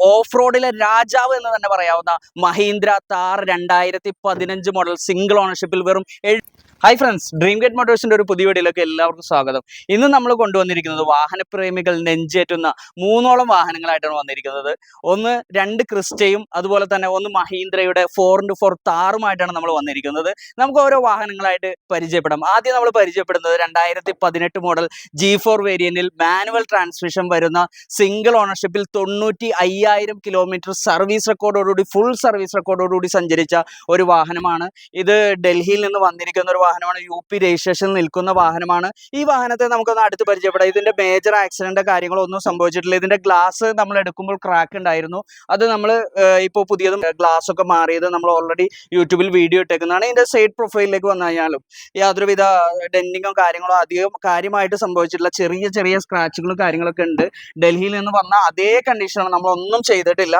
Of റോഡിലെ രാജാവ് എന്ന് തന്നെ പറയാവുന്ന മഹീന്ദ്ര താർ 2015 മോഡൽ സിംഗിൾ ഓണർഷിപ്പിൽ വെറും ഹായ് ഫ്രണ്ട്സ്, ഡ്രീം ഗേറ്റ് മോട്ടോഴ്സിന്റെ ഒരു പുതിയ വീഡിയോയിലേക്ക് എല്ലാവർക്കും സ്വാഗതം. ഇന്ന് നമ്മൾ കൊണ്ടുവന്നിരിക്കുന്നത് വാഹനപ്രേമികൾ നെഞ്ചേറ്റുന്ന മൂന്നോളം വാഹനങ്ങളായിട്ടാണ് വന്നിരിക്കുന്നത്. ഒന്ന് 2 ക്രിസ്റ്റയും അതുപോലെ തന്നെ ഒന്ന് മഹീന്ദ്രയുടെ 4x4 താറുമായിട്ടാണ് നമ്മൾ വന്നിരിക്കുന്നത്. നമുക്ക് ഓരോ വാഹനങ്ങളായിട്ട് പരിചയപ്പെടാം. ആദ്യം നമ്മൾ പരിചയപ്പെടുന്നത് 2018 മോഡൽ G4 വേരിയന്റിൽ മാനുവൽ ട്രാൻസ്മിഷൻ വരുന്ന സിംഗിൾ ഓണർഷിപ്പിൽ 95,000 കിലോമീറ്റർ സർവീസ് റെക്കോർഡോടുകൂടി ഫുൾ സർവീസ് റെക്കോർഡോടുകൂടി സഞ്ചരിച്ച ഒരു വാഹനമാണ്. ഇത് ഡൽഹിയിൽ നിന്ന് വന്നിരിക്കുന്ന ഒരു വാഹനമാണ്. UP രജിസ്ട്രേഷൻ നിൽക്കുന്ന വാഹനമാണ്. ഈ വാഹനത്തെ നമുക്കൊന്ന് അടുത്ത് പരിചയപ്പെടാം. ഇതിന്റെ മേജർ ആക്സിഡന്റ് കാര്യങ്ങളോ ഒന്നും സംഭവിച്ചിട്ടില്ല. ഇതിന്റെ ഗ്ലാസ് നമ്മൾ എടുക്കുമ്പോൾ ക്രാക്ക് ഉണ്ടായിരുന്നു. അത് നമ്മൾ ഇപ്പോൾ പുതിയതും ഗ്ലാസ് ഒക്കെ മാറിയത് നമ്മൾ ഓൾറെഡി യൂട്യൂബിൽ വീഡിയോ ഇട്ടേക്കുന്നതാണ്. ഇതിന്റെ സൈഡ് പ്രൊഫൈലിലേക്ക് വന്നു കഴിഞ്ഞാലും യാതൊരുവിധ ഡെന്റിങ്ങോ കാര്യങ്ങളോ അധികം കാര്യമായിട്ട് സംഭവിച്ചിട്ടില്ല. ചെറിയ ചെറിയ സ്ക്രാച്ചുകളും കാര്യങ്ങളൊക്കെ ഉണ്ട്. ഡൽഹിയിൽ നിന്ന് വന്ന അതേ കണ്ടീഷനാണ്, നമ്മളൊന്നും ചെയ്തിട്ടില്ല.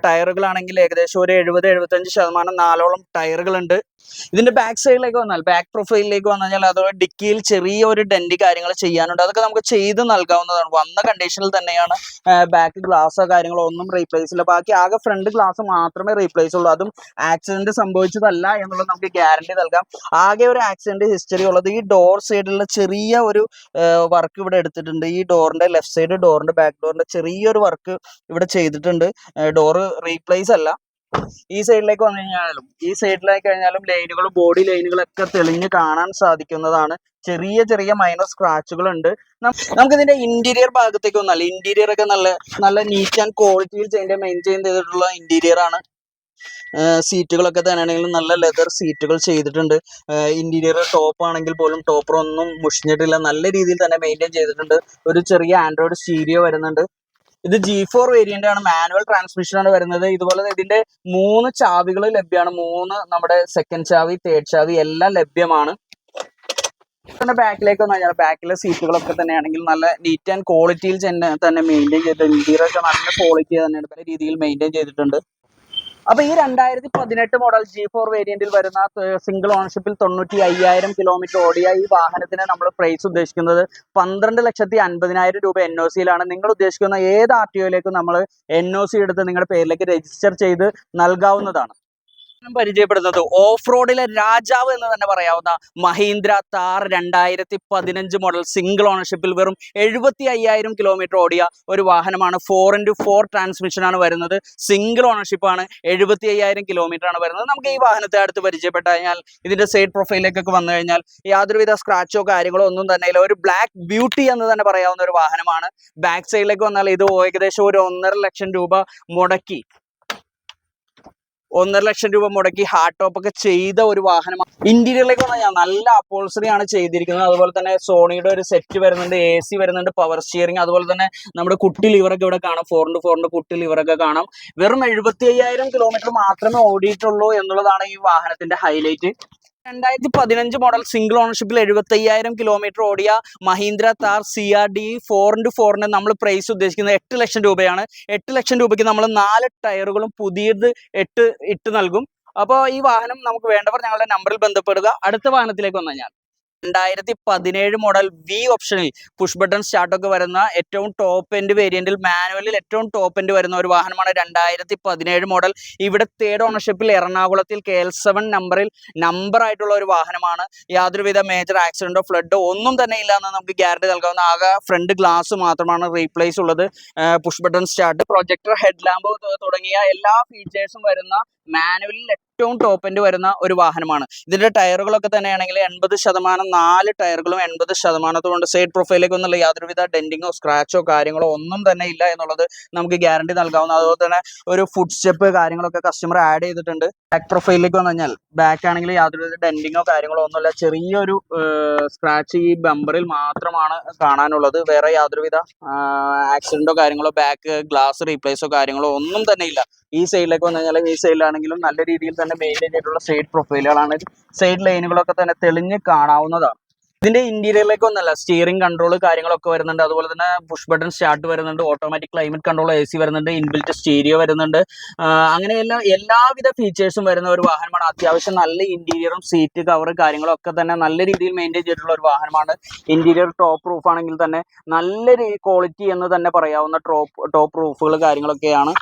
ടയറുകളാണെങ്കിൽ ഏകദേശം ഒരു 70-75% 4ഓളം ടയറുകളുണ്ട്. ഇതിന്റെ ബാക്ക് സൈഡിലേക്ക് വന്നാൽ, ബാക്ക് പ്രൊഫൈലിലേക്ക് വന്നു കഴിഞ്ഞാൽ അതുപോലെ ഡിക്കിയിൽ ചെറിയൊരു ഡെന്റ് കാര്യങ്ങൾ ചെയ്യാനുണ്ട്. അതൊക്കെ നമുക്ക് ചെയ്ത് നൽകാവുന്നതാണ്. വന്ന കണ്ടീഷനിൽ തന്നെയാണ്. ബാക്ക് ഗ്ലാസോ കാര്യങ്ങളോ ഒന്നും റീപ്ലേസ് ഇല്ല. ബാക്കി ആകെ ഫ്രണ്ട് ഗ്ലാസ് മാത്രമേ റീപ്ലേസ് ഉള്ളൂ. അതും ആക്സിഡന്റ് സംഭവിച്ചതല്ല എന്നുള്ളത് നമുക്ക് ഗ്യാരണ്ടി നൽകാം. ആകെ ഒരു ആക്സിഡന്റ് ഹിസ്റ്ററി ഉള്ളത് ഈ ഡോർ സൈഡിലുള്ള ചെറിയ ഒരു വർക്ക് ഇവിടെ എടുത്തിട്ടുണ്ട്. ഈ ഡോറിന്റെ ലെഫ്റ്റ് സൈഡ്, ഡോറിന്റെ ബാക്ക് ഡോറിന്റെ ചെറിയൊരു വർക്ക് ഇവിടെ ചെയ്തിട്ടുണ്ട്. ഡോറ് റീപ്ലേസ് അല്ല. ഈ സൈഡിലേക്ക് വന്നു കഴിഞ്ഞാലും ലൈനുകളും ബോഡി ലൈനുകളൊക്കെ തെളിഞ്ഞ് കാണാൻ സാധിക്കുന്നതാണ്. ചെറിയ ചെറിയ മൈനർ സ്ക്രാച്ചുകൾ ഉണ്ട്. നമുക്ക് ഇതിന്റെ ഇന്റീരിയർ ഭാഗത്തേക്ക് വന്നാൽ ഇന്റീരിയർ ഒക്കെ നല്ല നീറ്റ് ആൻഡ് ക്വാളിറ്റിയിൽ മെയിൻറ്റെയിൻ ചെയ്തിട്ടുള്ള ഇന്റീരിയർ ആണ്. സീറ്റുകളൊക്കെ തന്നെയാണെങ്കിലും നല്ല ലെതർ സീറ്റുകൾ ചെയ്തിട്ടുണ്ട്. ഇന്റീരിയർ ടോപ്പ് ആണെങ്കിൽ പോലും ടോപ്പർ ഒന്നും മുഷിഞ്ഞിട്ടില്ല. നല്ല രീതിയിൽ തന്നെ മെയിൻറ്റെയിൻ ചെയ്തിട്ടുണ്ട്. ഒരു ചെറിയ ആൻഡ്രോയിഡ് സ്റ്റീരിയോ വരുന്നുണ്ട്. ഇത് G4 വേരിയന്റ് ആണ്, മാനുവൽ ട്രാൻസ്മിഷൻ ആണ് വരുന്നത്. ഇതുപോലെ ഇതിന്റെ 3 ചാവികൾ ലഭ്യമാണ്. 3 നമ്മുടെ സെക്കൻഡ് ചാവി, തേർഡ് ചാവി എല്ലാം ലഭ്യമാണ്. ബാക്കിലേക്ക് വന്നു കഴിഞ്ഞാൽ ബാക്കിലെ സീറ്റുകളൊക്കെ തന്നെയാണെങ്കിൽ നല്ല നീറ്റ് ആൻഡ് ക്വാളിറ്റിയിൽ തന്നെ മെയിൻറ്റെയിൻ ചെയ്തിട്ടുണ്ട്. ഇന്റീരിയർ ഒക്കെ നല്ല ക്വാളിറ്റി തന്നെയാണ്, പല രീതിയിൽ മെയിൻറ്റെയിൻ ചെയ്തിട്ടുണ്ട്. അപ്പൊ ഈ 2018 മോഡൽ G4 വേരിയന്റിൽ വരുന്ന സിംഗിൾ ഓണർഷിപ്പിൽ 95,000 കിലോമീറ്റർ ഓടിയ ഈ വാഹനത്തിന് നമ്മൾ പ്രൈസ് ഉദ്ദേശിക്കുന്നത് 12,50,000 രൂപ NOC-യിലാണ്. നിങ്ങൾ ഉദ്ദേശിക്കുന്ന ഏത് RTO-യിലേക്കും നമ്മൾ NOC എടുത്ത് നിങ്ങളുടെ പേരിലേക്ക് രജിസ്റ്റർ ചെയ്ത് നൽകാവുന്നതാണ്. പരിചയപ്പെടുന്നത് ഓഫ് റോഡിലെ രാജാവ് എന്ന് തന്നെ പറയാവുന്ന മഹീന്ദ്ര താർ 2015 മോഡൽ സിംഗിൾ ഓണർഷിപ്പിൽ വെറും 75,000 കിലോമീറ്റർ ഓടിയ ഒരു വാഹനമാണ്. 4x4 ട്രാൻസ്മിഷൻ ആണ് വരുന്നത്. സിംഗിൾ ഓണർഷിപ്പ് ആണ്. 75,000 കിലോമീറ്റർ ആണ് വരുന്നത്. നമുക്ക് ഈ വാഹനത്തെ അടുത്ത് പരിചയപ്പെട്ട് കഴിഞ്ഞാൽ ഇതിന്റെ സൈഡ് പ്രൊഫൈലിലേക്കൊക്കെ വന്നു കഴിഞ്ഞാൽ യാതൊരുവിധ സ്ക്രാച്ചോ കാര്യങ്ങളോ ഒന്നും തന്നെ ഇല്ല. ഒരു ബ്ലാക്ക് ബ്യൂട്ടി എന്ന് തന്നെ പറയാവുന്ന ഒരു വാഹനമാണ്. ബാക്ക് സൈഡിലേക്ക് വന്നാൽ ഇത് ഏകദേശം ഒരു 1.5 ലക്ഷം രൂപ മുടക്കി ഹാർഡ് ടോപ്പ് ഒക്കെ ചെയ്ത ഒരു വാഹനമാണ്. ഇന്റീരിയറിലേക്ക് വന്നാൽ നല്ല അപ്പോൾസറി ആണ് ചെയ്തിരിക്കുന്നത്. അതുപോലെ തന്നെ സോണിയുടെ ഒരു സെറ്റ് വരുന്നുണ്ട്, AC വരുന്നുണ്ട്, പവർ സ്റ്റിയറിംഗ്, അതുപോലെ തന്നെ നമ്മുടെ കുട്ടി ലിവറൊക്കെ ഇവിടെ കാണാം. 4x4 കുട്ടി ലിവറൊക്കെ കാണാം. വെറും 75,000 കിലോമീറ്റർ മാത്രമേ ഓടിയിട്ടുള്ളൂ എന്നുള്ളതാണ് ഈ വാഹനത്തിന്റെ ഹൈലൈറ്റ്. 2015 മോഡൽ സിംഗിൾ ഓണർഷിപ്പിൽ 75,000 കിലോമീറ്റർ ഓടിയ മഹീന്ദ്ര താർ CRD 4x4 നമ്മൾ പ്രൈസ് ഉദ്ദേശിക്കുന്നത് 8 ലക്ഷം രൂപയാണ്. 8 ലക്ഷം രൂപയ്ക്ക് നമ്മൾ 4 ടയറുകളും പുതിയത് ഇട്ട് നൽകും. അപ്പോൾ ഈ വാഹനം നമുക്ക് വേണ്ടവർ ഞങ്ങളുടെ നമ്പറിൽ ബന്ധപ്പെടുക. അടുത്ത വാഹനത്തിലേക്ക് വന്നു കഴിഞ്ഞാൽ 2017 മോഡൽ V ഓപ്ഷനിൽ പുഷ് ബട്ടൺ സ്റ്റാർട്ടൊക്കെ വരുന്ന ഏറ്റവും ടോപ്പ് എൻഡ് വേരിയന്റിൽ മാനുവലിൽ ഏറ്റവും ടോപ്പ് എൻഡ് വരുന്ന ഒരു വാഹനമാണ് 2017 മോഡൽ. ഇവിടെ തേർഡ് ഓണർഷിപ്പിൽ എറണാകുളത്തിൽ KL7 നമ്പർ ആയിട്ടുള്ള ഒരു വാഹനമാണ്. യാതൊരുവിധ മേജർ ആക്സിഡന്റോ ഫ്ലഡോ ഒന്നും തന്നെ ഇല്ല എന്ന് നമുക്ക് ഗ്യാരണ്ടി നൽകാവുന്ന. ആകെ ഫ്രണ്ട് ഗ്ലാസ് മാത്രമാണ് റീപ്ലേസ് ഉള്ളത്. Push button start, projector, head lamp തുടങ്ങിയ എല്ലാ ഫീച്ചേഴ്സും വരുന്ന മാനുവലിൽ ഏറ്റവും ടോപ്പ് എൻഡ് വരുന്ന ഒരു വാഹനമാണ്. ഇതിന്റെ ടയറുകളൊക്കെ തന്നെയാണെങ്കിൽ 80%, 4 ടയറുകളും 80% കൊണ്ട് സൈഡ് പ്രൊഫൈലിലേക്ക് ഒന്നുള്ള യാതൊരുവിധ ഡെന്റിങ്ങോ സ്ക്രാച്ചോ കാര്യങ്ങളോ ഒന്നും തന്നെ ഇല്ല എന്നുള്ളത് നമുക്ക് ഗ്യാരണ്ടി നൽകാവുന്ന. അതുപോലെ തന്നെ ഒരു ഫുഡ് സ്റ്റെപ്പ് കാര്യങ്ങളൊക്കെ കസ്റ്റമർ ആഡ് ചെയ്തിട്ടുണ്ട്. ബാക്ക് പ്രൊഫൈലിലേക്ക് വന്നു കഴിഞ്ഞാൽ ബാക്ക് ആണെങ്കിൽ യാതൊരുവിധ ഡെന്റിങ്ങോ കാര്യങ്ങളോ ഒന്നുമില്ല. ചെറിയൊരു സ്ക്രാച്ച് ഈ ബമ്പറിൽ മാത്രമാണ് കാണാനുള്ളത്. വേറെ യാതൊരുവിധ ആക്സിഡന്റോ കാര്യങ്ങളോ ബാക്ക് ഗ്ലാസ് റീപ്ലേസോ കാര്യങ്ങളോ ഒന്നും തന്നെ ഇല്ല. ഈ സൈഡിലേക്ക് വന്നു കഴിഞ്ഞാൽ ഈ സൈഡിലാണെങ്കിലും നല്ല രീതിയിൽ തന്നെ മെയിൻറ്റെയിൻ ചെയ്തിട്ടുള്ള സൈഡ് പ്രൊഫൈലുകളാണ്. സൈഡ് ലൈനുകളൊക്കെ തന്നെ തെളിഞ്ഞ് കാണാവുന്നതാണ്. ഇതിന്റെ ഇന്റീരിയറിലേക്ക് ഒന്നല്ല, സ്റ്റിയറിംഗ് കൺട്രോൾ കാര്യങ്ങളൊക്കെ വരുന്നുണ്ട്. അതുപോലെ തന്നെ പുഷ് ബട്ടൺ സ്റ്റാർട്ട് വരുന്നുണ്ട്, ഓട്ടോമാറ്റിക് ക്ലൈമറ്റ് കൺട്രോൾ AC വരുന്നുണ്ട്, ഇൻബിൽറ്റ് സ്റ്റീരിയോ വരുന്നുണ്ട്. അങ്ങനെയെല്ലാം എല്ലാവിധ ഫീച്ചേഴ്സും വരുന്ന ഒരു വാഹനമാണ്. അത്യാവശ്യം നല്ല ഇന്റീരിയറും സീറ്റ് കവർ കാര്യങ്ങളൊക്കെ തന്നെ നല്ല രീതിയിൽ മെയിൻറ്റെയിൻ ചെയ്തിട്ടുള്ള ഒരു വാഹനമാണ്. ഇന്റീരിയർ ടോപ്പ് റൂഫ് ആണെങ്കിൽ തന്നെ നല്ല ക്വാളിറ്റി എന്ന് തന്നെ പറയാവുന്ന ടോപ്പ് റൂഫുകൾ കാര്യങ്ങളൊക്കെയാണ്.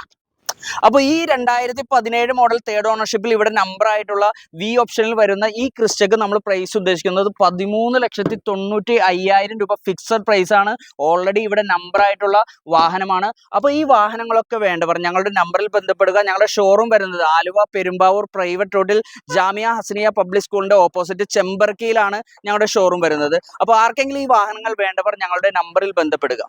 അപ്പോൾ ഈ 2017 മോഡൽ തേർഡ് ഓണർഷിപ്പിൽ ഇവിടെ നമ്പർ ആയിട്ടുള്ള വി ഓപ്ഷനിൽ വരുന്ന ഈ ക്രിസ്റ്റയ്ക്ക് നമ്മൾ പ്രൈസ് ഉദ്ദേശിക്കുന്നത് 13,95,000 രൂപ ഫിക്സഡ് പ്രൈസ് ആണ്. ഓൾറെഡി ഇവിടെ നമ്പർ ആയിട്ടുള്ള വാഹനമാണ്. അപ്പോൾ ഈ വാഹനങ്ങളൊക്കെ വേണ്ടവർ ഞങ്ങളുടെ നമ്പറിൽ ബന്ധപ്പെടുക. ഞങ്ങളുടെ ഷോറൂം വരുന്നത് ആലുവ പെരുമ്പാവൂർ പ്രൈവറ്റ് റോഡിൽ ജാമിയ ഹസനിയ പബ്ലിക് സ്കൂളിന്റെ ഓപ്പോസിറ്റ് ചെമ്പർക്കിയിലാണ് ഞങ്ങളുടെ ഷോറൂം വരുന്നത്. അപ്പോൾ ആർക്കെങ്കിലും ഈ വാഹനങ്ങൾ വേണ്ടവർ ഞങ്ങളുടെ നമ്പറിൽ ബന്ധപ്പെടുക.